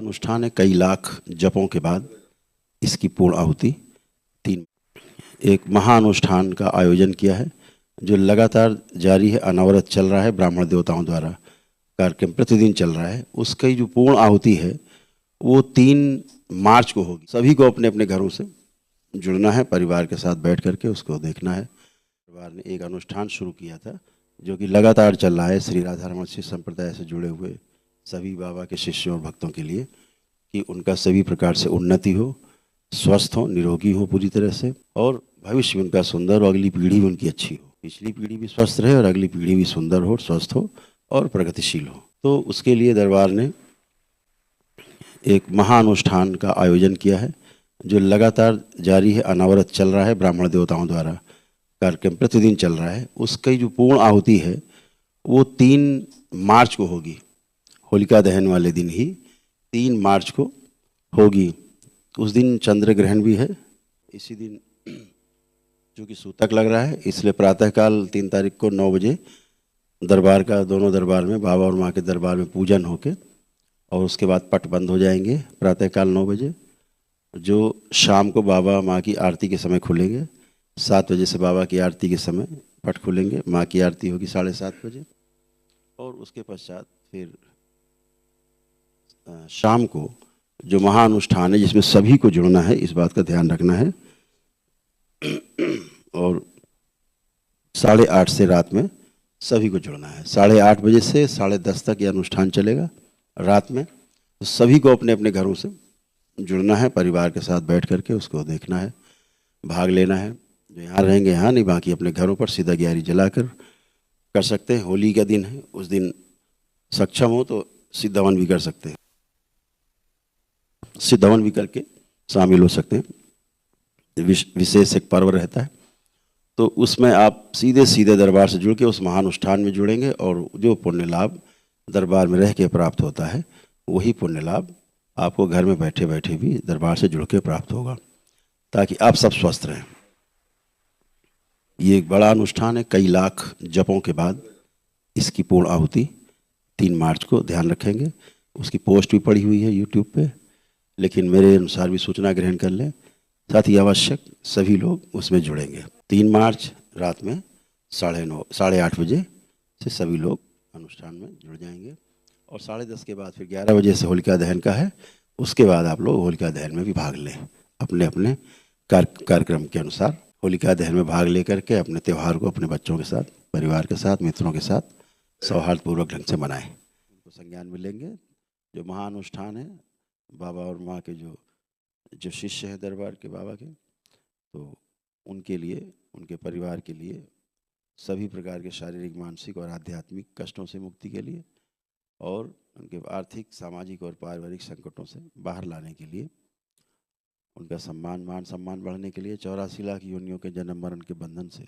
अनुष्ठान है। कई लाख जपों के बाद इसकी पूर्ण आहुति एक महाअनुष्ठान का आयोजन किया है जो लगातार जारी है, अनवरत चल रहा है। ब्राह्मण देवताओं द्वारा कार्यक्रम प्रतिदिन चल रहा है। उसकी जो पूर्ण आहुति है वो 3 मार्च को होगी। सभी को अपने अपने घरों से जुड़ना है, परिवार के साथ बैठ करके उसको देखना है। परिवार ने एक अनुष्ठान शुरू किया था जो कि लगातार चल रहा है श्री राधारमण शिष्य संप्रदाय से जुड़े हुए सभी बाबा के शिष्यों और भक्तों के लिए, कि उनका सभी प्रकार से उन्नति हो, स्वस्थ हो, निरोगी हो पूरी तरह से, और भविष्य में उनका सुंदर, और अगली पीढ़ी भी उनकी अच्छी हो। पिछली पीढ़ी भी स्वस्थ रहे और अगली पीढ़ी भी सुंदर हो, स्वस्थ हो और प्रगतिशील हो। तो उसके लिए दरबार ने एक महाअनुष्ठान का आयोजन किया है जो लगातार जारी है, अनवरत चल रहा है। ब्राह्मण देवताओं द्वारा कार्यक्रम प्रतिदिन चल रहा है। उसकी जो पूर्ण आहुति है वो 3 मार्च को होगी। होलिका दहन वाले दिन ही 3 मार्च को होगी। उस दिन चंद्र ग्रहण भी है। इसी दिन जो कि सूतक लग रहा है, इसलिए प्रातःकाल 3 तारीख को 9 बजे दरबार का, दोनों दरबार में, बाबा और माँ के दरबार में पूजन होके, और उसके बाद पट बंद हो जाएंगे प्रातःकाल 9 बजे, जो शाम को बाबा माँ की आरती के समय खुलेंगे। 7 बजे से बाबा की आरती के समय पट खुलेंगे। माँ की आरती होगी 7:30 बजे, और उसके पश्चात फिर शाम को जो महाअनुष्ठान है जिसमें सभी को जुड़ना है, इस बात का ध्यान रखना है। और 8:30 से रात में सभी को जुड़ना है। 8:30 बजे से 10:30 तक ये अनुष्ठान चलेगा रात में। तो सभी को अपने अपने घरों से जुड़ना है, परिवार के साथ बैठ करके उसको देखना है, भाग लेना है। जो यहाँ रहेंगे यहाँ, नहीं बाकी अपने घरों पर सीधा ग्यारह जलाकर कर सकते हैं। होली का दिन है, उस दिन सक्षम हो तो सिद्धावन भी कर सकते हैं, सिद्धावन भी करके शामिल हो सकते हैं। विशेष एक पर्व रहता है, तो उसमें आप सीधे सीधे दरबार से जुड़ के उस महानुष्ठान में जुड़ेंगे, और जो पुण्य लाभ दरबार में रह के प्राप्त होता है वही पुण्य लाभ आपको घर में बैठे बैठे भी दरबार से जुड़ के प्राप्त होगा, ताकि आप सब स्वस्थ रहें। ये एक बड़ा अनुष्ठान है। कई लाख जपों के बाद इसकी पूर्ण आहुति 3 मार्च को, ध्यान रखेंगे। उसकी पोस्ट भी पड़ी हुई है यूट्यूब पे, लेकिन मेरे अनुसार भी सूचना ग्रहण कर लें, साथ ही आवश्यक सभी लोग उसमें जुड़ेंगे। 3 मार्च रात में 8:30 बजे से सभी लोग अनुष्ठान में जुड़ जाएंगे, और 10:30 के बाद फिर 11 बजे से होलिका दहन का है। उसके बाद आप लोग होलिका दहन में भी भाग लें, अपने अपने कार्यक्रम के अनुसार होलिका दहन में भाग लेकर के अपने त्यौहार को अपने बच्चों के साथ, परिवार के साथ, मित्रों के साथ सौहार्दपूर्वक ढंग से मनाएं। उनको संज्ञान में लेंगे। जो महाअनुष्ठान है, बाबा और माँ के जो शिष्य हैं दरबार के बाबा के, तो उनके लिए, उनके परिवार के लिए सभी प्रकार के शारीरिक, मानसिक और आध्यात्मिक कष्टों से मुक्ति के लिए, और उनके आर्थिक, सामाजिक और पारिवारिक संकटों से बाहर लाने के लिए, उनका सम्मान, मान सम्मान बढ़ने के लिए, 84 लाख योनियों के जन्म मरण के बंधन से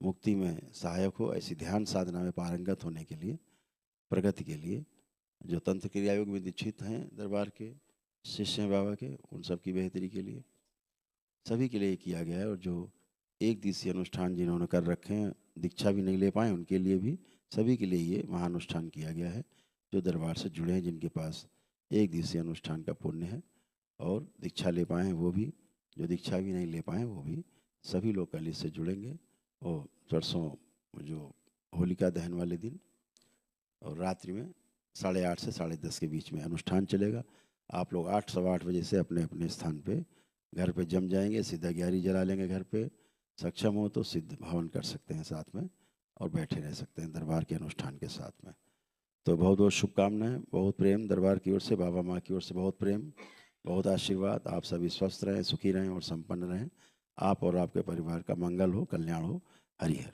मुक्ति में सहायक हो, ऐसी ध्यान साधना में पारंगत होने के लिए, प्रगति के लिए, जो तंत्र क्रिया योग में दीक्षित हैं दरबार के शिष्य हैं बाबा के, उन सब की बेहतरी के लिए, सभी के लिए किया गया है। और जो एक दिवसीय अनुष्ठान जिन्होंने कर रखे हैं, दीक्षा भी नहीं ले पाए, उनके लिए भी, सभी के लिए ये महाअनुष्ठान किया गया है। जो दरबार से जुड़े हैं, जिनके पास एक दिवसीय अनुष्ठान का पुण्य है, और दीक्षा ले पाए हैं वो भी, जो दीक्षा भी नहीं ले पाए वो भी, सभी लोग कल इससे जुड़ेंगे। और परसों जो होलिका दहन वाले दिन और रात्रि में 8:30 से 10:30 के बीच में अनुष्ठान चलेगा। आप लोग 8, सवा 8 बजे से अपने अपने स्थान पे घर पे जम जाएंगे, सीधा ग्यारह जला लेंगे घर पे। सक्षम हो तो सिद्ध भवन कर सकते हैं साथ में, और बैठे रह सकते हैं दरबार के अनुष्ठान के साथ में। तो बहुत बहुत शुभकामनाएं, बहुत प्रेम दरबार की ओर से, बाबा माँ की ओर से बहुत प्रेम, बहुत आशीर्वाद। आप सभी स्वस्थ रहें, सुखी रहें और संपन्न रहें। आप और आपके परिवार का मंगल हो, कल्याण हो। हरि हर।